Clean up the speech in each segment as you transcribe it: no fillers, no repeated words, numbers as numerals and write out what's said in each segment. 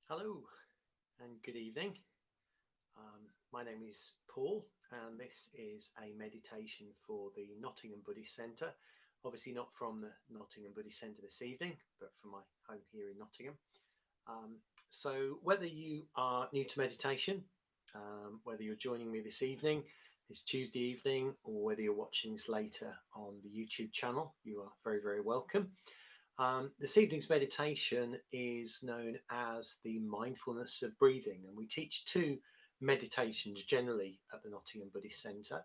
Hello and good evening. My name is Paul, and this is a meditation for the Nottingham Buddhist Centre. Obviously, not from the Nottingham Buddhist Centre this evening, but from my home here in Nottingham. So, whether you are new to meditation, whether you're joining me this evening, this Tuesday evening, or whether you're watching this later on the YouTube channel, you are very, very welcome. This evening's meditation is known as the Mindfulness of Breathing, and we teach two meditations generally at the Nottingham Buddhist Centre,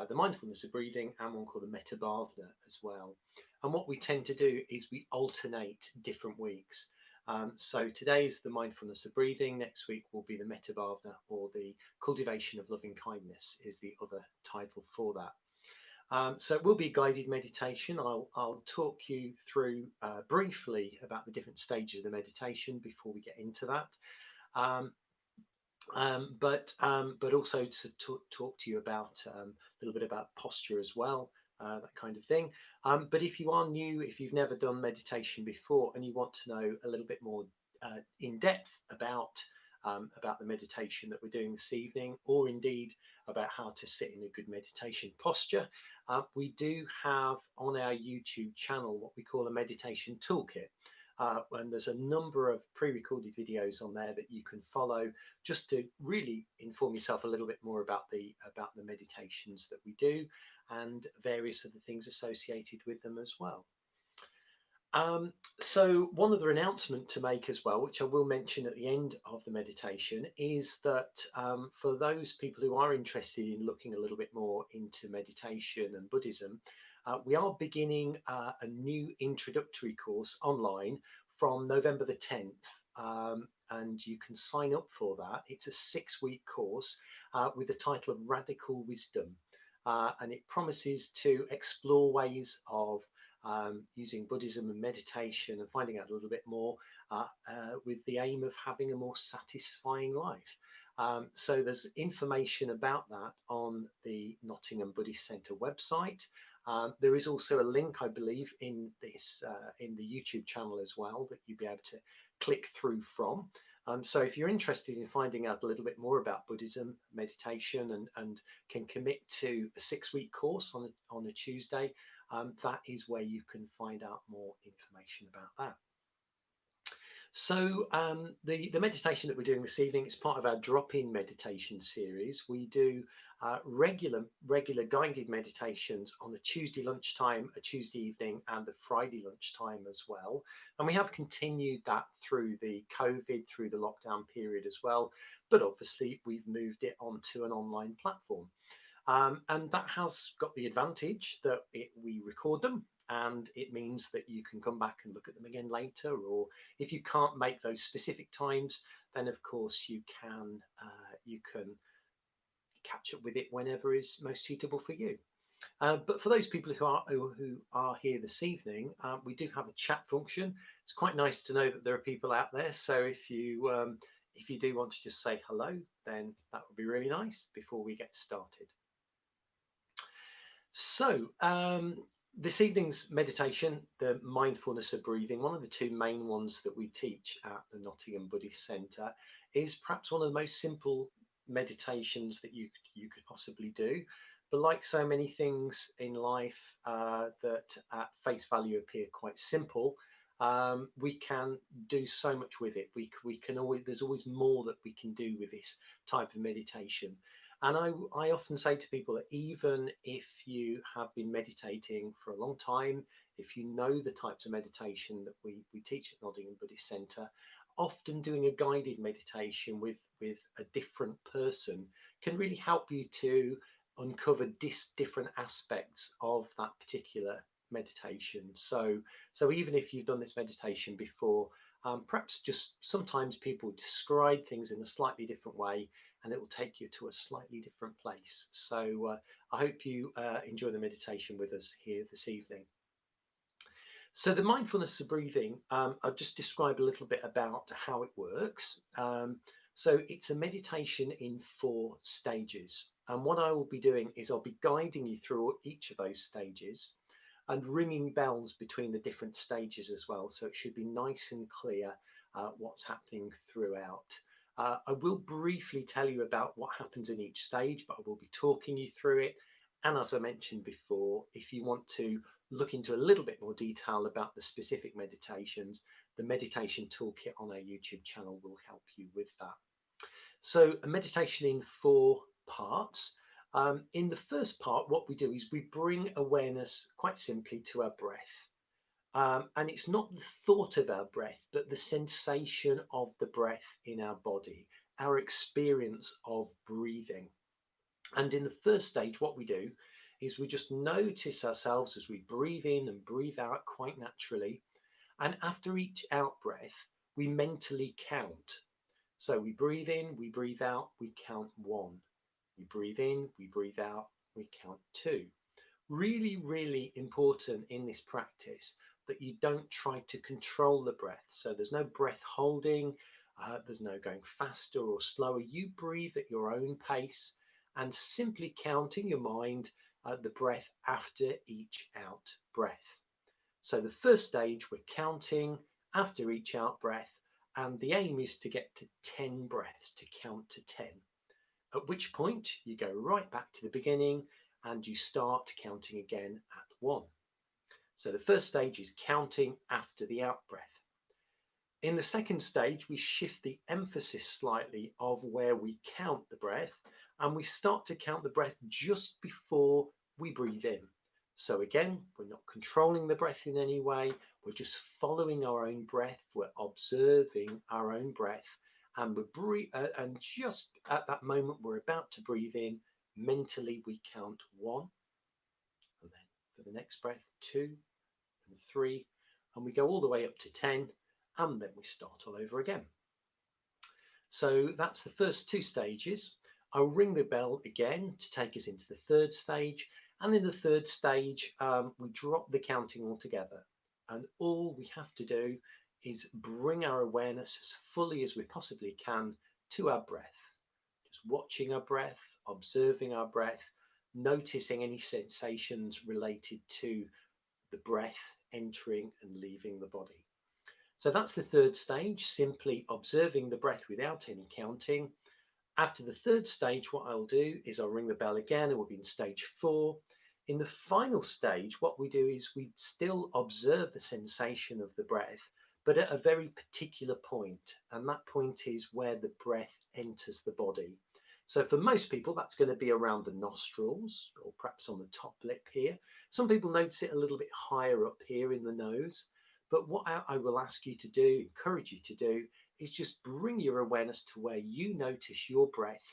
the Mindfulness of Breathing and one called the Metta Bhavana as well. And what we tend to do is we alternate different weeks. So today is the Mindfulness of Breathing, next week will be the Metta Bhavana, or the Cultivation of Loving Kindness is the other title for that. So it will be a guided meditation. I'll talk you through briefly about the different stages of the meditation before we get into that. Um, but also to talk to you about a little bit about posture as well, that kind of thing. But if you are new, if you've never done meditation before and you want to know a little bit more in depth about the meditation that we're doing this evening, or indeed about how to sit in a good meditation posture, we do have on our YouTube channel what we call a meditation toolkit. And there's a number of pre-recorded videos on there that you can follow just to really inform yourself a little bit more about the meditations that we do and various other things associated with them as well. So one other announcement to make as well, which I will mention at the end of the meditation, is that for those people who are interested in looking a little bit more into meditation and Buddhism, we are beginning a new introductory course online from November the 10th. And you can sign up for that. It's a 6-week course with the title of Radical Wisdom. And it promises to explore ways of using Buddhism and meditation and finding out a little bit more with the aim of having a more satisfying life. So there's information about that on the Nottingham Buddhist Centre website. There is also a link, I believe, in the YouTube channel as well that you'll be able to click through from. So if you're interested in finding out a little bit more about Buddhism, meditation, and can commit to a 6-week course on a Tuesday, that is where you can find out more information about that. So the meditation that we're doing this evening is part of our drop-in meditation series. We do regular guided meditations on a Tuesday lunchtime, a Tuesday evening, and a Friday lunchtime as well. And we have continued that through the COVID, through the lockdown period as well. But obviously, we've moved it onto an online platform. And that has got the advantage that we record them, and it means that you can come back and look at them again later, or if you can't make those specific times, then of course you can catch up with it whenever is most suitable for you. But for those people who are here this evening, we do have a chat function. It's quite nice to know that there are people out there. So if you do want to just say hello, then that would be really nice before we get started. So this evening's meditation, the Mindfulness of Breathing, one of the two main ones that we teach at the Nottingham Buddhist Centre, is perhaps one of the most simple meditations that you could possibly do. But like so many things in life that at face value appear quite simple, we can do so much with it. There's always more that we can do with this type of meditation. And I often say to people that even if you have been meditating for a long time, if you know the types of meditation that we teach at Nottingham Buddhist Centre, often doing a guided meditation with a different person can really help you to uncover different aspects of that particular meditation. So even if you've done this meditation before, perhaps just sometimes people describe things in a slightly different way, and it will take you to a slightly different place. So I hope you enjoy the meditation with us here this evening. So the mindfulness of breathing, I'll just describe a little bit about how it works. So it's a meditation in 4 stages. And what I will be doing is I'll be guiding you through each of those stages and ringing bells between the different stages as well. So it should be nice and clear what's happening throughout. I will briefly tell you about what happens in each stage, but I will be talking you through it. And as I mentioned before, if you want to look into a little bit more detail about the specific meditations, the Meditation Toolkit on our YouTube channel will help you with that. So a meditation in 4 parts. In the first part, what we do is we bring awareness quite simply to our breath. And it's not the thought of our breath, but the sensation of the breath in our body, our experience of breathing. And in the first stage, what we do is we just notice ourselves as we breathe in and breathe out quite naturally. And after each out breath, we mentally count. So we breathe in, we breathe out, we count 1. We breathe in, we breathe out, we count 2. Really, really important in this practice that you don't try to control the breath. So there's no breath holding, there's no going faster or slower. You breathe at your own pace and simply count in your mind the breath after each out breath. So the first stage, we're counting after each out breath, and the aim is to get to 10 breaths, to count to 10. At which point you go right back to the beginning and you start counting again at 1. So the first stage is counting after the out breath. In the second stage, we shift the emphasis slightly of where we count the breath, and we start to count the breath just before we breathe in. So again, we're not controlling the breath in any way, we're just following our own breath, we're observing our own breath, and and just at that moment we're about to breathe in, mentally we count 1, and then for the next breath 2 and 3, and we go all the way up to 10, and then we start all over again. So that's the first 2 stages. I'll ring the bell again to take us into the third stage, and in the third stage we drop the counting altogether, and all we have to do is bring our awareness as fully as we possibly can to our breath, just watching our breath, observing our breath, noticing any sensations related to the breath entering and leaving the body. So that's the third stage, simply observing the breath without any counting. After the third stage, what I'll do is I'll ring the bell again, and we'll be in stage 4. In the final stage, what we do is we still observe the sensation of the breath, but at a very particular point, and that point is where the breath enters the body. So for most people, that's going to be around the nostrils, or perhaps on the top lip here. Some people notice it a little bit higher up here in the nose. But what I will ask you to do, encourage you to do, is just bring your awareness to where you notice your breath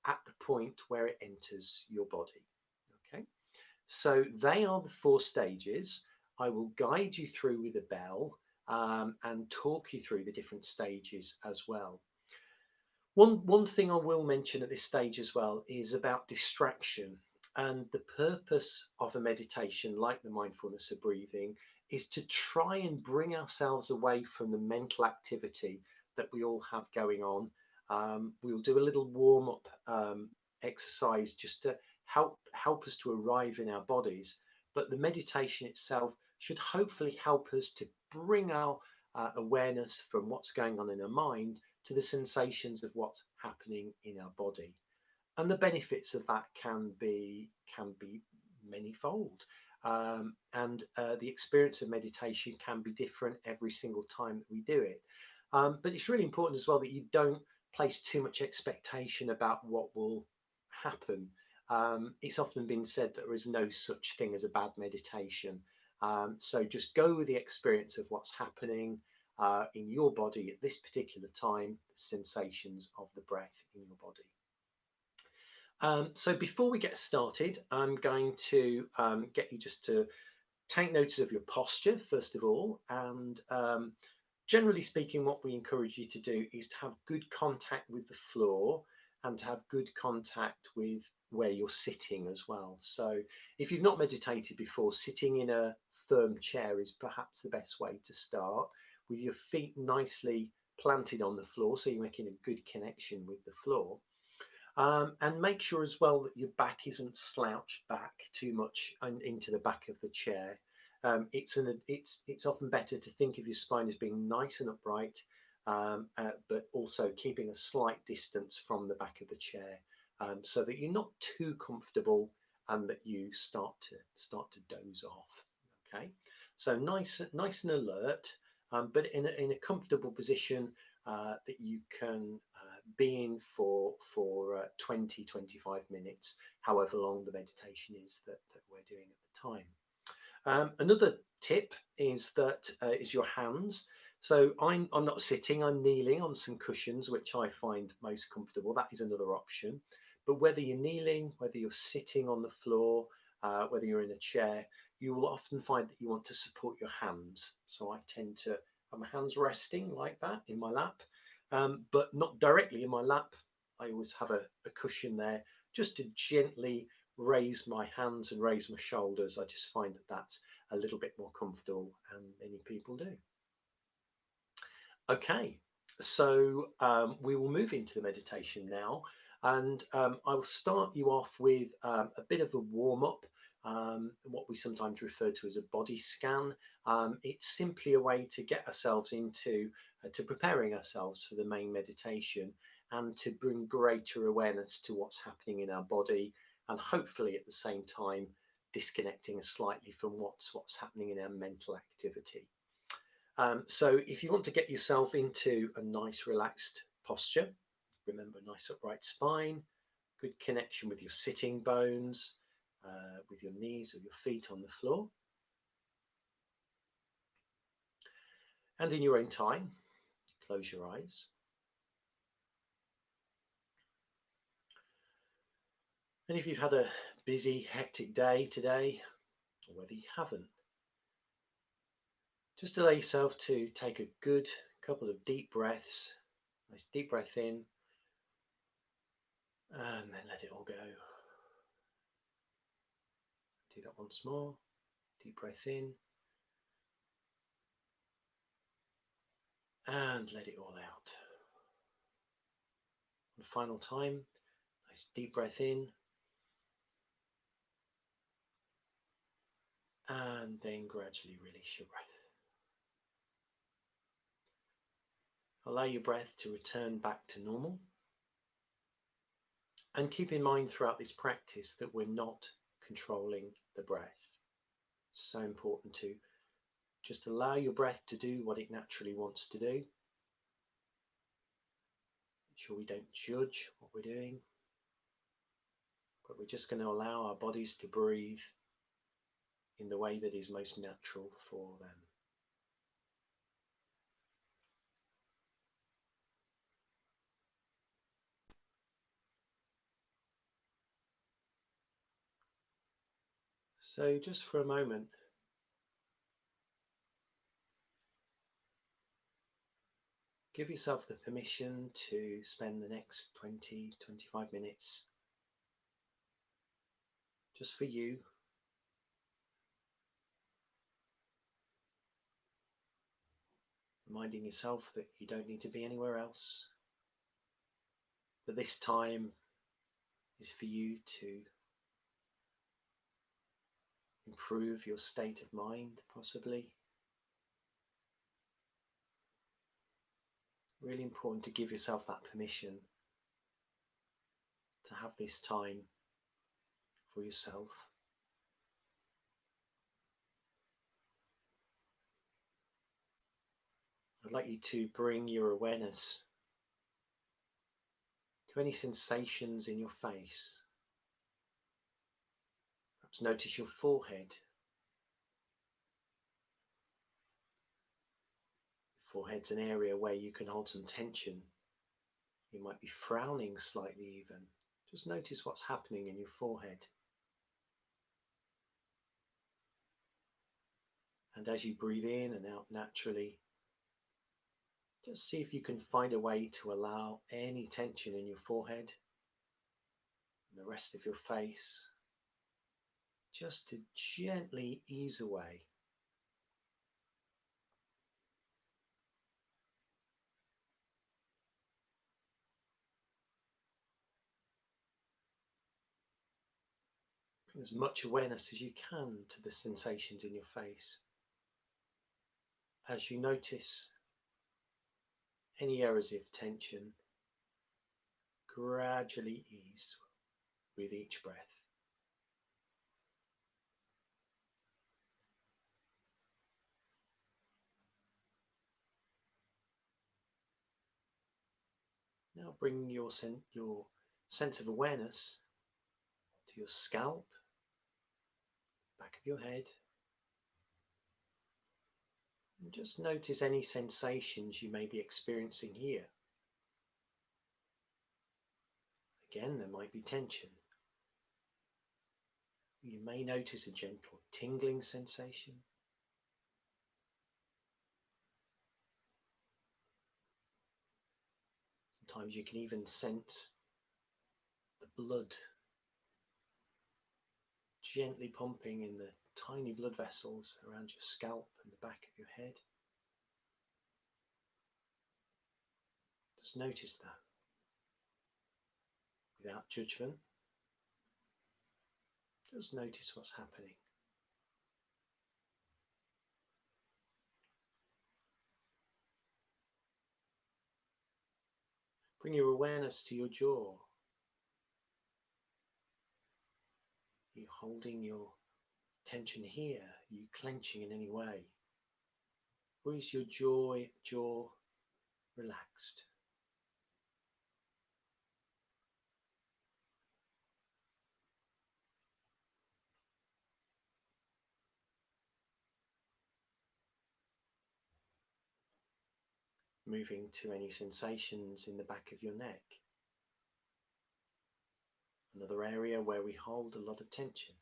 at the point where it enters your body. Okay, so they are the 4 stages. I will guide you through with a bell and talk you through the different stages as well. One thing I will mention at this stage as well is about distraction. And the purpose of a meditation like the mindfulness of breathing is to try and bring ourselves away from the mental activity that we all have going on. We'll do a little warm-up exercise just to help us to arrive in our bodies. But the meditation itself should hopefully help us to bring our awareness from what's going on in our mind to the sensations of what's happening in our body. And the benefits of that can be manifold. And the experience of meditation can be different every single time that we do it. But it's really important as well that you don't place too much expectation about what will happen. It's often been said that there is no such thing as a bad meditation. So just go with the experience of what's happening in your body at this particular time, the sensations of the breath in your body. So before we get started, I'm going to get you just to take notice of your posture, first of all. And generally speaking, what we encourage you to do is to have good contact with the floor and to have good contact with where you're sitting as well. So if you've not meditated before, sitting in a firm chair is perhaps the best way to start, with your feet nicely planted on the floor, so you're making a good connection with the floor. And make sure as well that your back isn't slouched back too much into the back of the chair. It's often better to think of your spine as being nice and upright, but also keeping a slight distance from the back of the chair, so that you're not too comfortable and that you start to doze off. Okay, so nice and alert, but in a comfortable position that you can be in for 20-25 minutes, however long the meditation is that we're doing at the time. Another tip is your hands. So I'm not sitting, I'm kneeling on some cushions, which I find most comfortable. That is another option. But whether you're kneeling, whether you're sitting on the floor, whether you're in a chair, you will often find that you want to support your hands. So I tend to have my hands resting like that in my lap, but not directly in my lap. I always have a cushion there just to gently raise my hands and raise my shoulders. I just find that that's a little bit more comfortable, and many people do. Okay, so we will move into the meditation now, and I will start you off with a bit of a warm-up, what we sometimes refer to as a body scan. It's simply a way to get ourselves into to preparing ourselves for the main meditation, and to bring greater awareness to what's happening in our body, and hopefully at the same time disconnecting us slightly from what's happening in our mental activity. So if you want to get yourself into a nice relaxed posture, remember a nice upright spine, good connection with your sitting bones, with your knees or your feet on the floor. And in your own time, close your eyes. And if you've had a busy, hectic day today, or whether you haven't, just allow yourself to take a good couple of deep breaths. Nice deep breath in, and then let it all go. Do that once more. Deep breath in, and let it all out. One final time, nice deep breath in, and then gradually release your breath. Allow your breath to return back to normal. And keep in mind throughout this practice that we're not controlling the breath. It's so important to just allow your breath to do what it naturally wants to do. Make sure we don't judge what we're doing, but we're just going to allow our bodies to breathe in the way that is most natural for them. So just for a moment, give yourself the permission to spend the next 20-25 minutes just for you, reminding yourself that you don't need to be anywhere else, that this time is for you to improve your state of mind, possibly. Really important to give yourself that permission to have this time for yourself. I'd like you to bring your awareness to any sensations in your face. Perhaps notice your forehead. Forehead's an area where you can hold some tension. You might be frowning slightly even. Just notice what's happening in your forehead. And as you breathe in and out naturally, just see if you can find a way to allow any tension in your forehead and the rest of your face just to gently ease away. Bring as much awareness as you can to the sensations in your face. As you notice any areas of tension gradually ease with each breath. Now bring your sense of awareness to your scalp, back of your head, and just notice any sensations you may be experiencing here. Again, there might be tension. You may notice a gentle tingling sensation. Sometimes you can even sense the blood gently pumping in the tiny blood vessels around your scalp and the back of your head. Just notice that without judgment. Just notice what's happening. Bring your awareness to your jaw. Are you holding your tension here? Are you clenching in any way? Or is your jaw relaxed? Moving to any sensations in the back of your neck. Another area where we hold a lot of tension.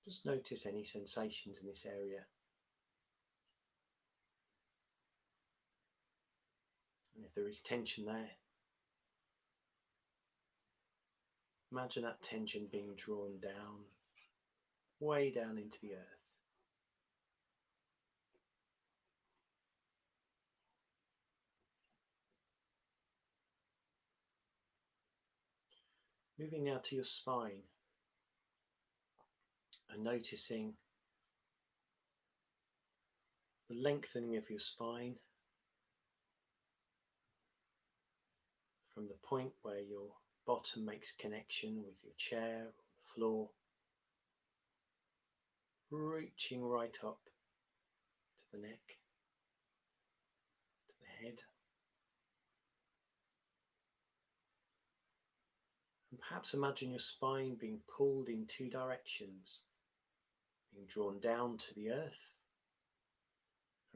Just notice any sensations in this area. And if there is tension there, imagine that tension being drawn down, way down into the earth. Moving now to your spine and noticing the lengthening of your spine from the point where your bottom makes connection with your chair or the floor, reaching right up to the neck, to the head. And perhaps imagine your spine being pulled in two directions, being drawn down to the earth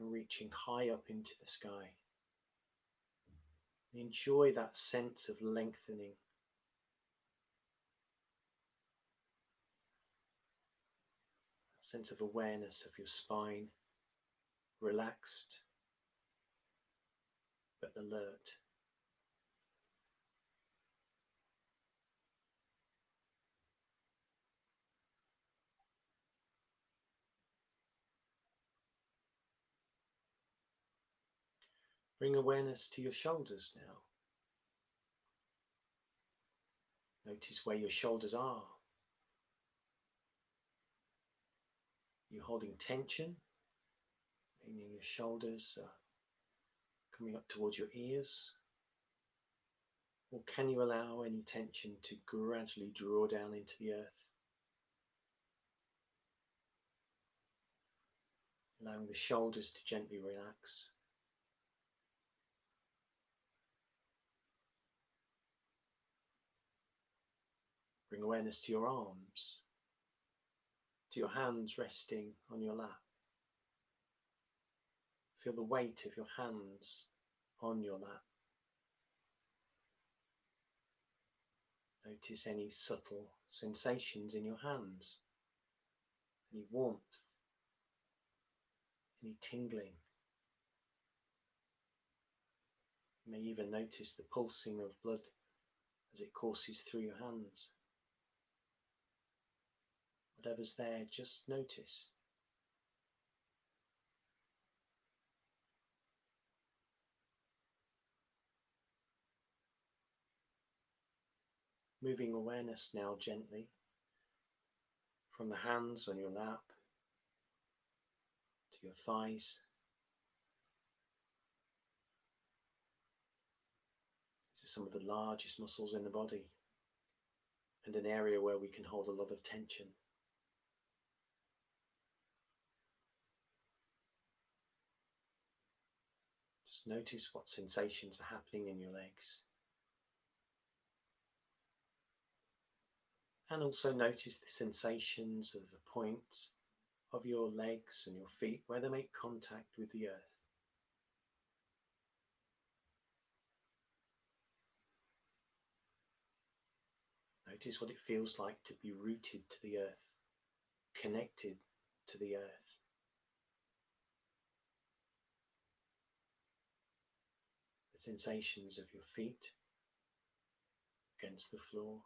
and reaching high up into the sky. Enjoy that sense of lengthening. That sense of awareness of your spine, relaxed but alert. Bring awareness to your shoulders now. Notice where your shoulders are. You're holding tension, meaning your shoulders are coming up towards your ears. Or can you allow any tension to gradually draw down into the earth? Allowing the shoulders to gently relax. Bring awareness to your arms, to your hands resting on your lap. Feel the weight of your hands on your lap. Notice any subtle sensations in your hands, any warmth, any tingling. You may even notice the pulsing of blood as it courses through your hands. Whatever's there, just notice. Moving awareness now gently from the hands on your lap to your thighs. These are some of the largest muscles in the body and an area where we can hold a lot of tension. Just notice what sensations are happening in your legs. And also notice the sensations of the points of your legs and your feet where they make contact with the earth. Notice what it feels like to be rooted to the earth, connected to the earth. The sensations of your feet against the floor.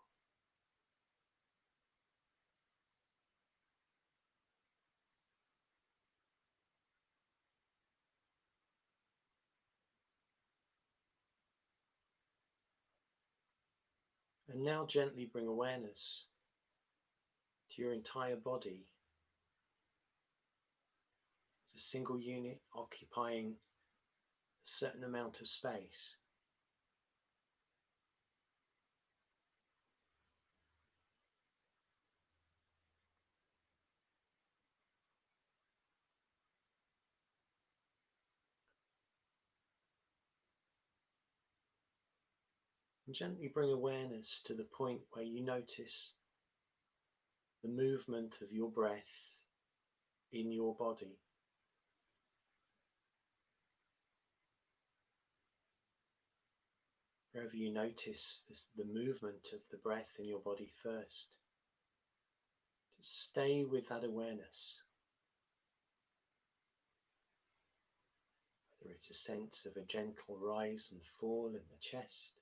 And now gently bring awareness to your entire body as a single unit occupying a certain amount of space. And gently bring awareness to the point where you notice the movement of your breath in your body. Wherever you notice the movement of the breath in your body first, just stay with that awareness. Whether it's a sense of a gentle rise and fall in the chest,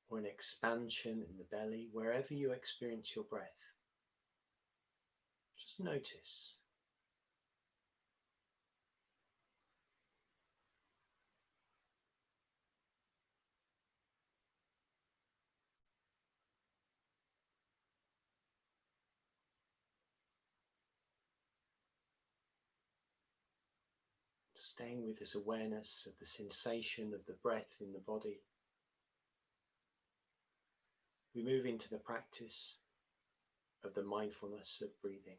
or an expansion in the belly, wherever you experience your breath, just notice. Staying with this awareness of the sensation of the breath in the body, we move into the practice of the mindfulness of breathing.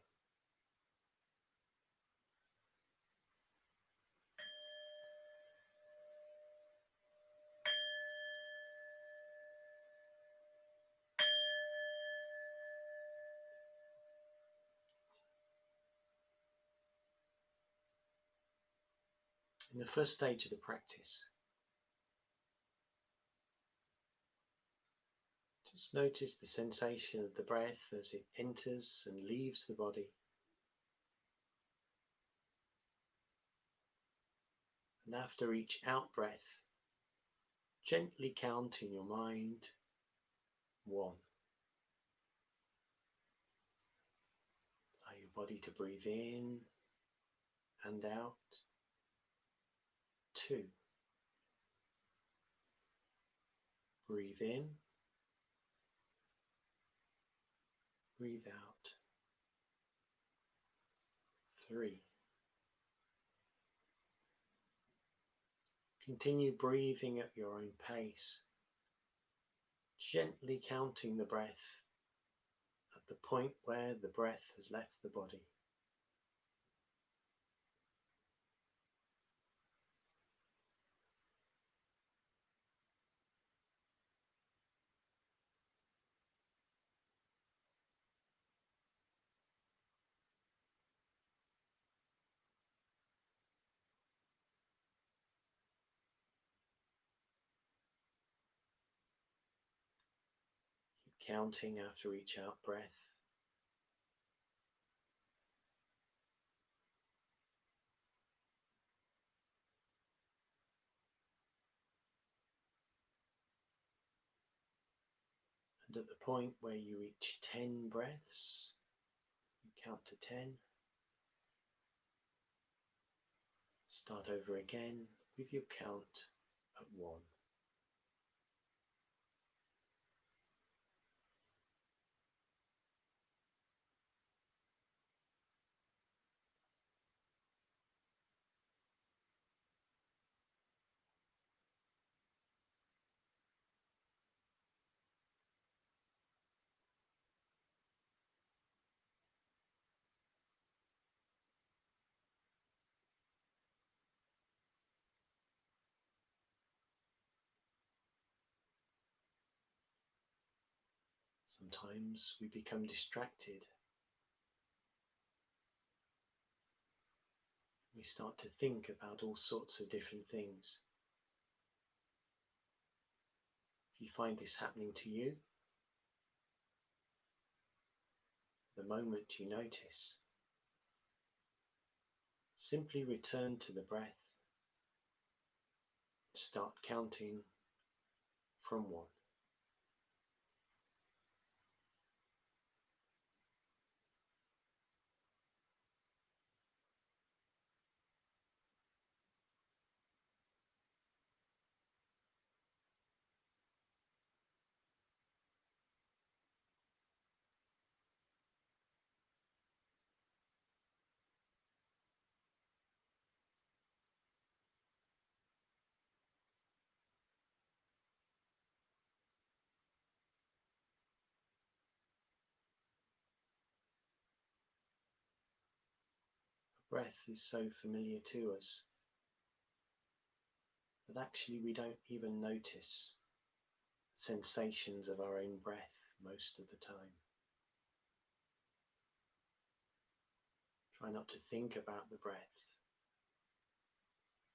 In the first stage of the practice, just notice the sensation of the breath as it enters and leaves the body. And after each out-breath, gently count in your mind 1. Allow your body to breathe in and out. 2. Breathe in, breathe out. 3. Continue breathing at your own pace, gently counting the breath at the point where the breath has left the body. Keep counting after each out breath. And at the point where you reach 10 breaths, you count to 10. Start over again with your count at 1. Sometimes we become distracted. We start to think about all sorts of different things. If you find this happening to you, the moment you notice, simply return to the breath. Start counting from 1. Breath is so familiar to us that actually we don't even notice sensations of our own breath most of the time. Try not to think about the breath.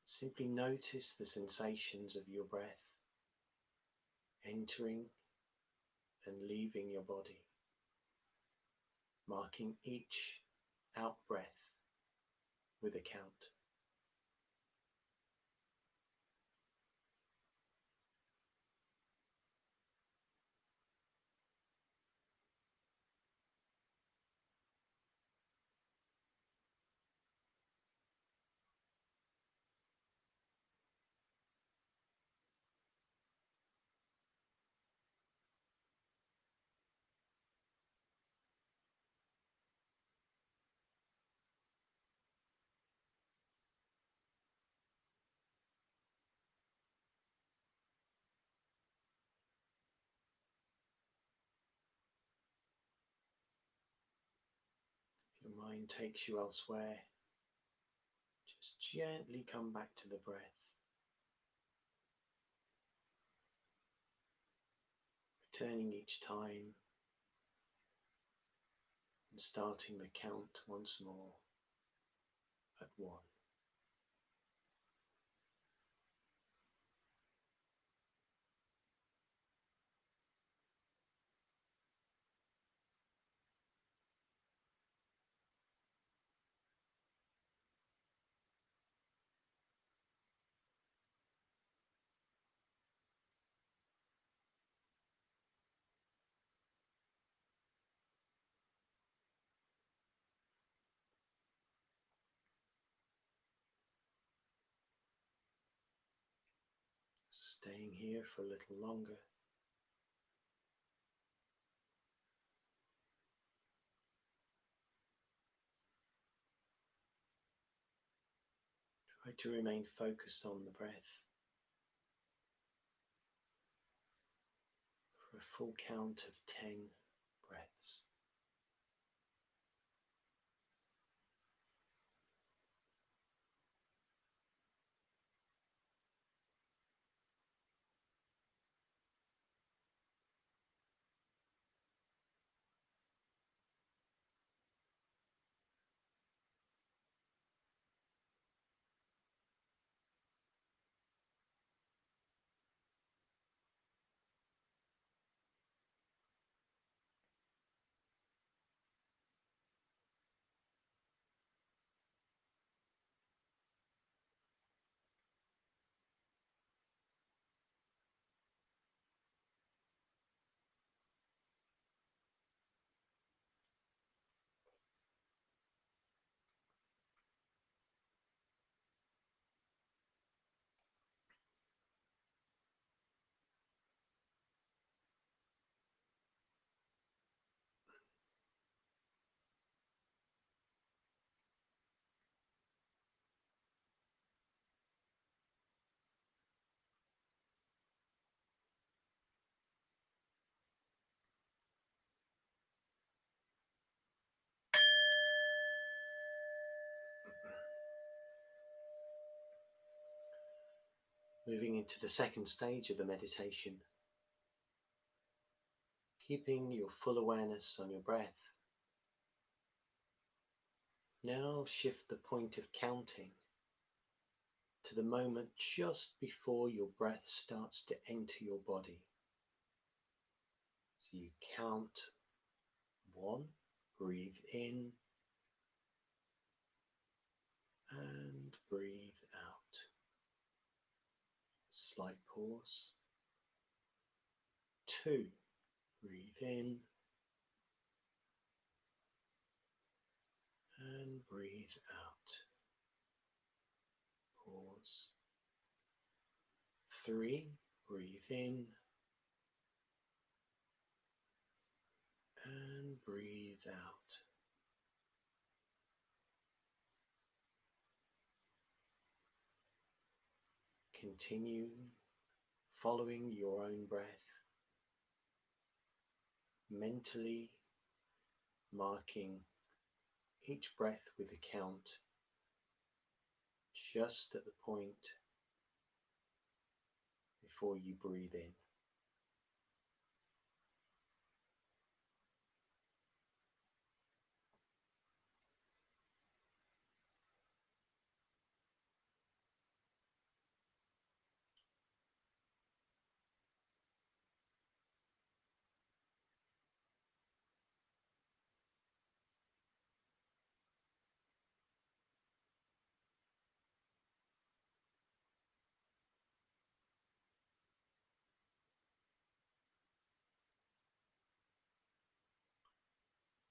Simply notice the sensations of your breath entering and leaving your body, marking each out-breath with a count. If your mind takes you elsewhere, just gently come back to the breath, returning each time and starting the count once more at 1. Staying here for a little longer. Try to remain focused on the breath for a full count of 10 breaths. Moving into the second stage of the meditation, keeping your full awareness on your breath. Now shift the point of counting to the moment just before your breath starts to enter your body. So you count 1, breathe in and breathe out. Slight pause. 2, breathe in and breathe out. Pause. 3, breathe in and breathe out. Continue following your own breath, mentally marking each breath with a count just at the point before you breathe in.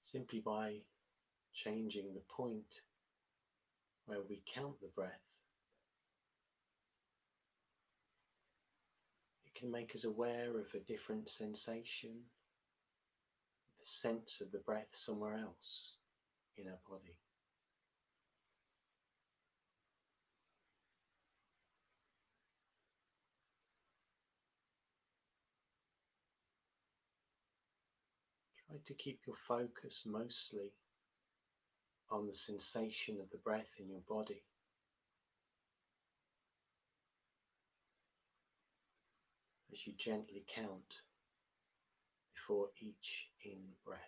Simply by changing the point where we count the breath, it can make us aware of a different sensation, the sense of the breath somewhere else in our body. Try to keep your focus mostly on the sensation of the breath in your body as you gently count before each in-breath.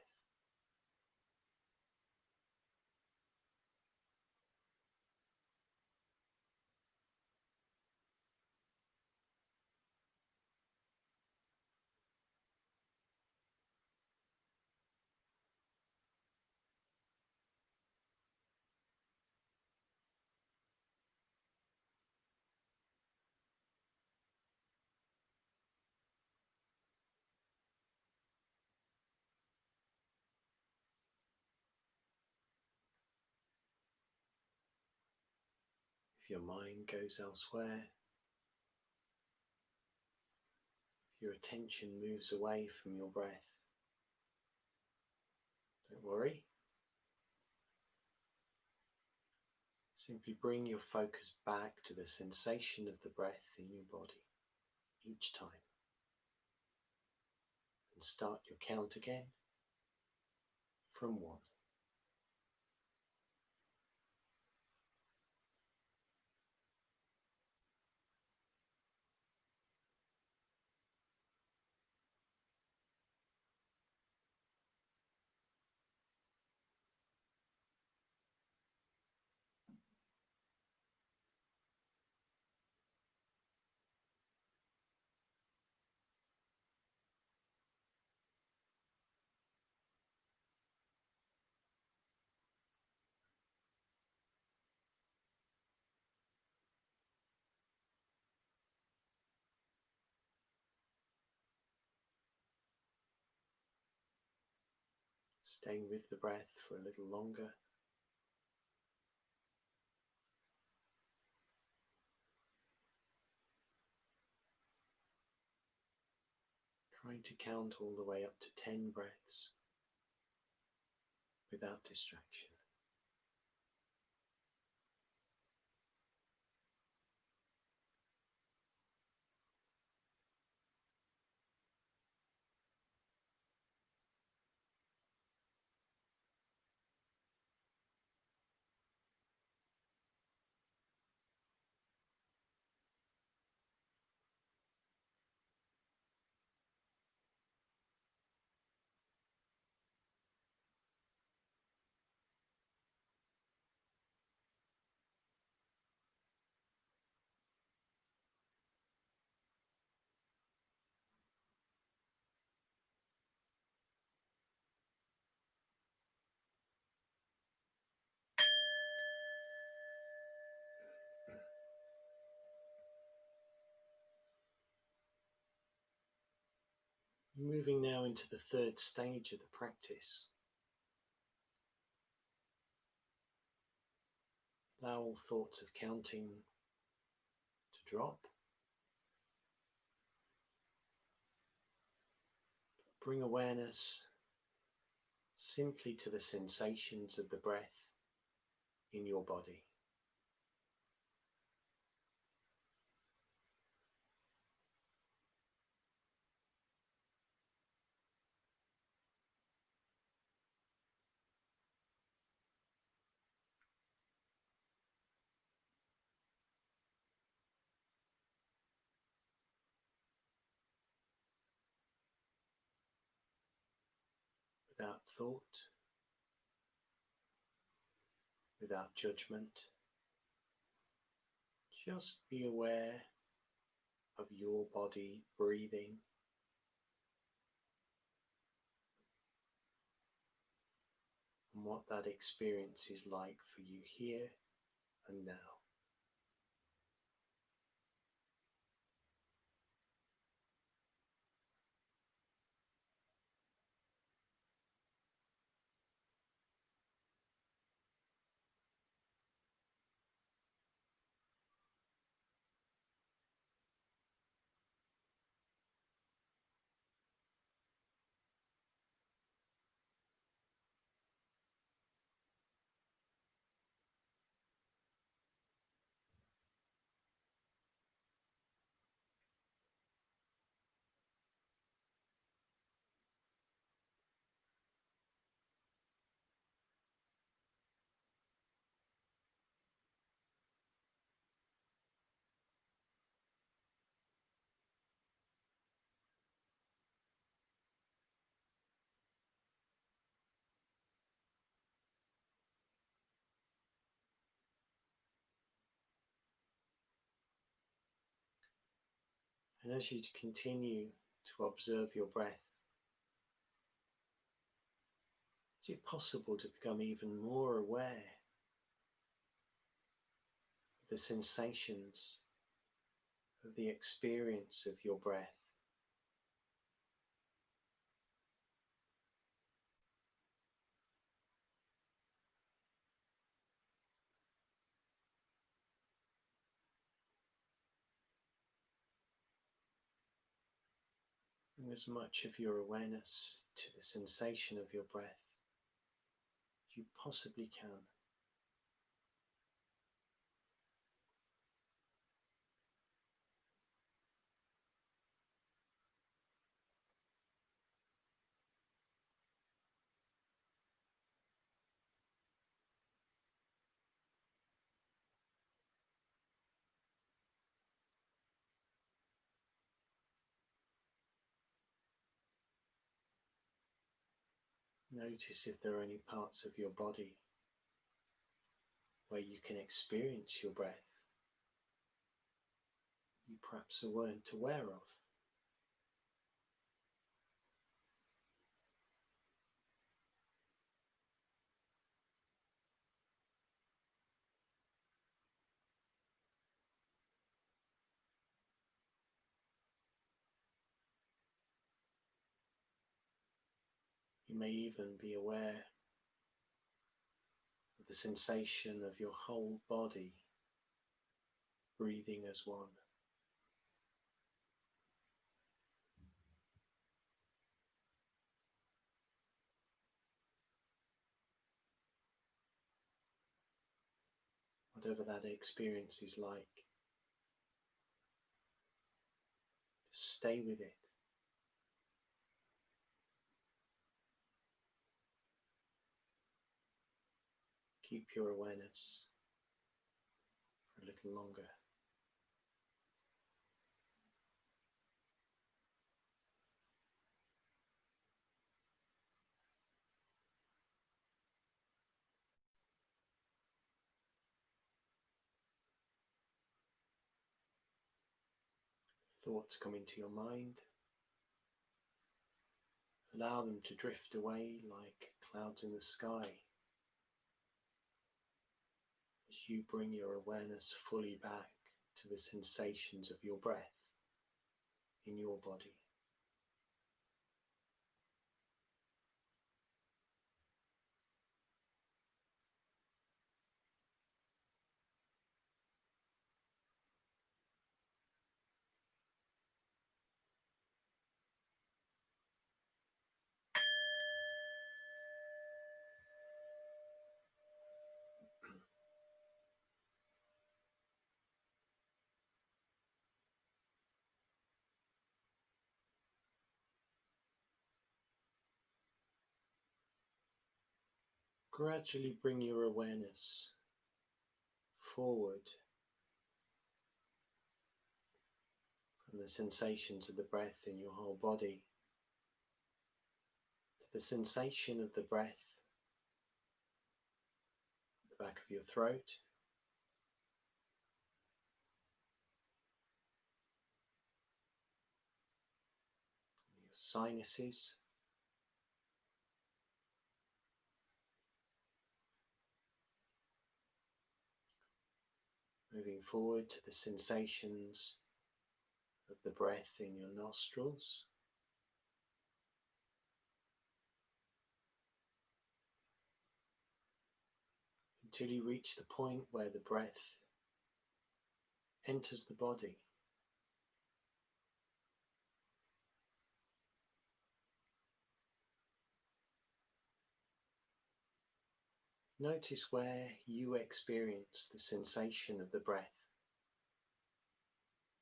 If your mind goes elsewhere, if your attention moves away from your breath, don't worry. Simply bring your focus back to the sensation of the breath in your body each time. And start your count again from 1. Staying with the breath for a little longer. Trying to count all the way up to 10 breaths without distraction. Moving now into the third stage of the practice. Allow all thoughts of counting to drop. Bring awareness simply to the sensations of the breath in your body. Without thought, without judgment, just be aware of your body breathing and what that experience is like for you here and now. And as you continue to observe your breath, is it possible to become even more aware of the sensations of the experience of your breath? Bring as much of your awareness to the sensation of your breath as you possibly can. Notice if there are any parts of your body where you can experience your breath you perhaps weren't aware of. You may even be aware of the sensation of your whole body breathing as one. Whatever that experience is like, just stay with it. Keep your awareness for a little longer. Thoughts come into your mind. Allow them to drift away like clouds in the sky as you bring your awareness fully back to the sensations of your breath in your body. Gradually bring your awareness forward from the sensations of the breath in your whole body to the sensation of the breath at the back of your throat, your sinuses, moving forward to the sensations of the breath in your nostrils, until you reach the point where the breath enters the body. Notice where you experience the sensation of the breath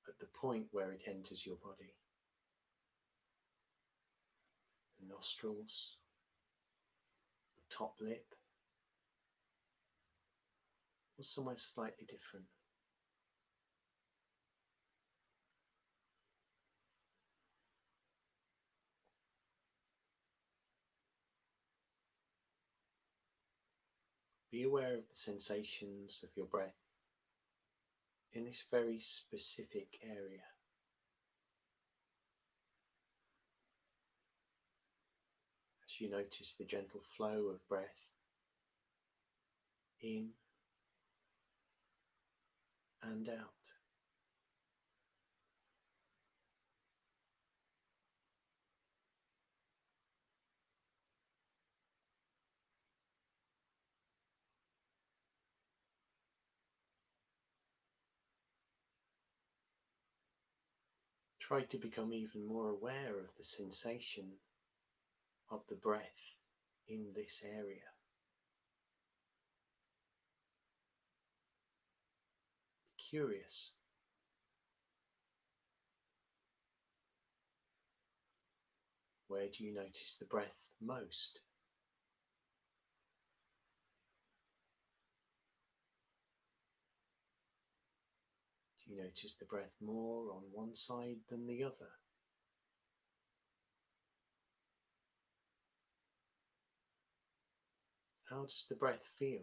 at the point where it enters your body. The nostrils, the top lip, or somewhere slightly different. Be aware of the sensations of your breath in this very specific area. As you notice the gentle flow of breath in and out. Try to become even more aware of the sensation of the breath in this area. Be curious. Where do you notice the breath most? Do you notice the breath more on one side than the other? How does the breath feel?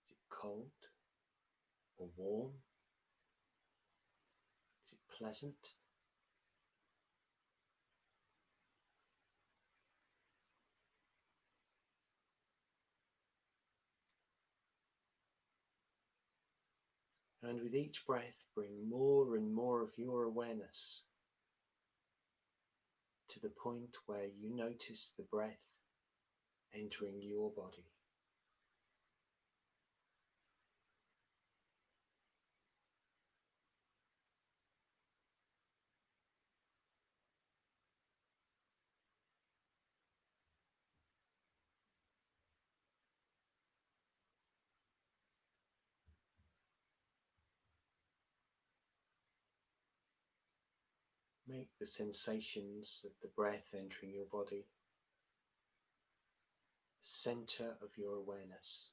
Is it cold or warm? Is it pleasant? And with each breath, bring more and more of your awareness to the point where you notice the breath entering your body. Make the sensations of the breath entering your body the center of your awareness.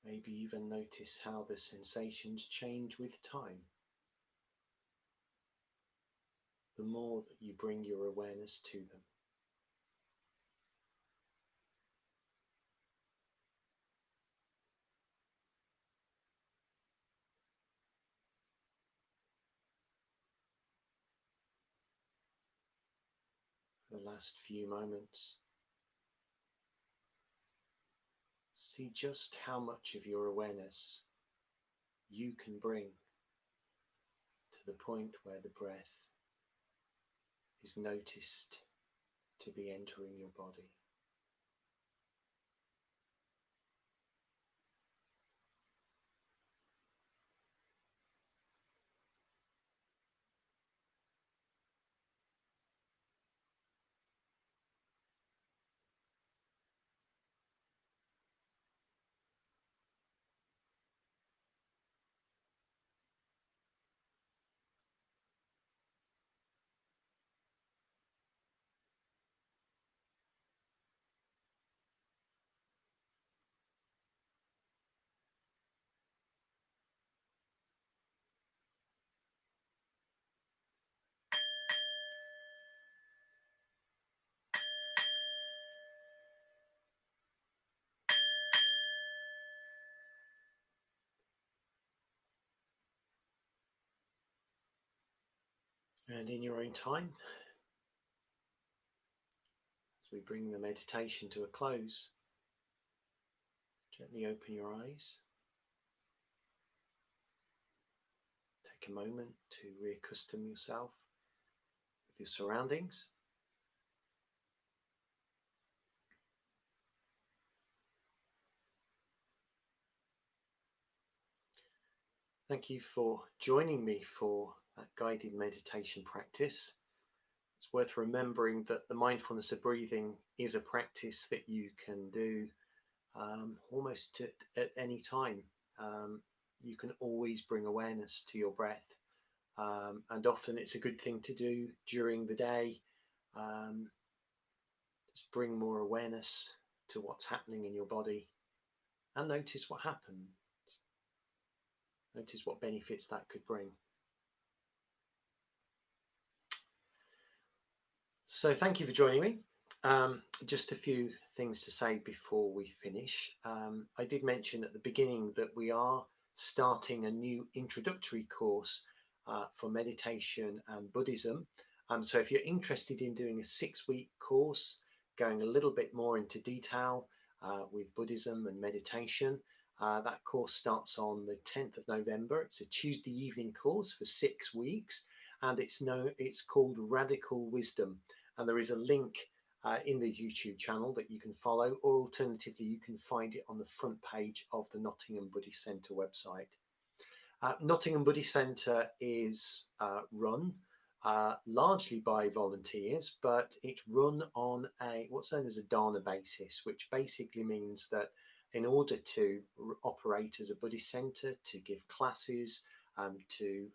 Maybe even notice how the sensations change with time. The more that you bring your awareness to them. For the last few moments, see just how much of your awareness you can bring to the point where the breath is noticed to be entering your body. And in your own time, as we bring the meditation to a close, gently open your eyes. Take a moment to reaccustom yourself with your surroundings. Thank you for joining me for that guided meditation practice. It's worth remembering that the mindfulness of breathing is a practice that you can do almost at any time. You can always bring awareness to your breath, and often it's a good thing to do during the day. Just bring more awareness to what's happening in your body and notice what happens. Notice what benefits that could bring. So thank you for joining me. Just a few things to say before we finish. I did mention at the beginning that we are starting a new introductory course for meditation and Buddhism. So if you're interested in doing a 6-week course, going a little bit more into detail with Buddhism and meditation, that course starts on the 10th of November. It's a Tuesday evening course for 6 weeks, and it's called Radical Wisdom. And there is a link in the YouTube channel that you can follow, or alternatively, you can find it on the front page of the Nottingham Buddhist Centre website. Nottingham Buddhist Centre is run largely by volunteers, but it's run on what's known as a dana basis, which basically means that in order to operate as a Buddhist centre, to give classes, to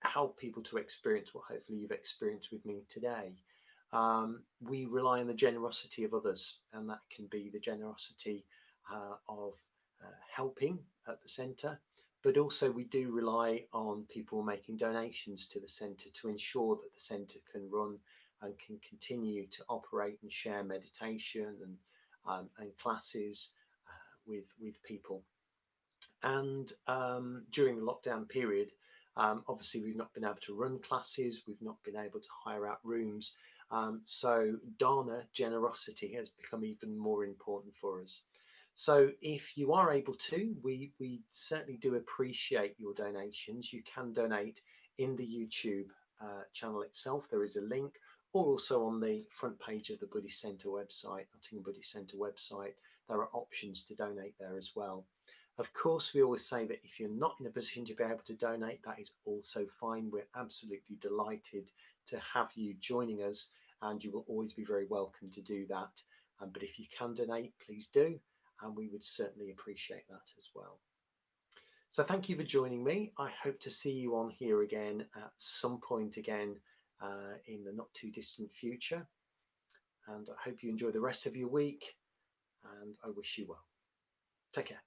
help people to experience what hopefully you've experienced with me today, we rely on the generosity of others, and that can be the generosity of helping at the centre, but also we do rely on people making donations to the centre to ensure that the centre can run and can continue to operate and share meditation and classes with people. And during the lockdown period, obviously we've not been able to run classes, we've not been able to hire out rooms, so dana, generosity, has become even more important for us. So if you are able to, we certainly do appreciate your donations. You can donate in the YouTube channel itself. There is a link, or also on the front page of the Buddhist Centre website, Nottingham Buddhist Centre website. There are options to donate there as well. Of course, we always say that if you're not in a position to be able to donate, that is also fine. We're absolutely delighted to have you joining us, and you will always be very welcome to do that. But if you can donate, please do, and we would certainly appreciate that as well. So thank you for joining me. I hope to see you on here again at some point again in the not too distant future. And I hope you enjoy the rest of your week, and I wish you well. Take care.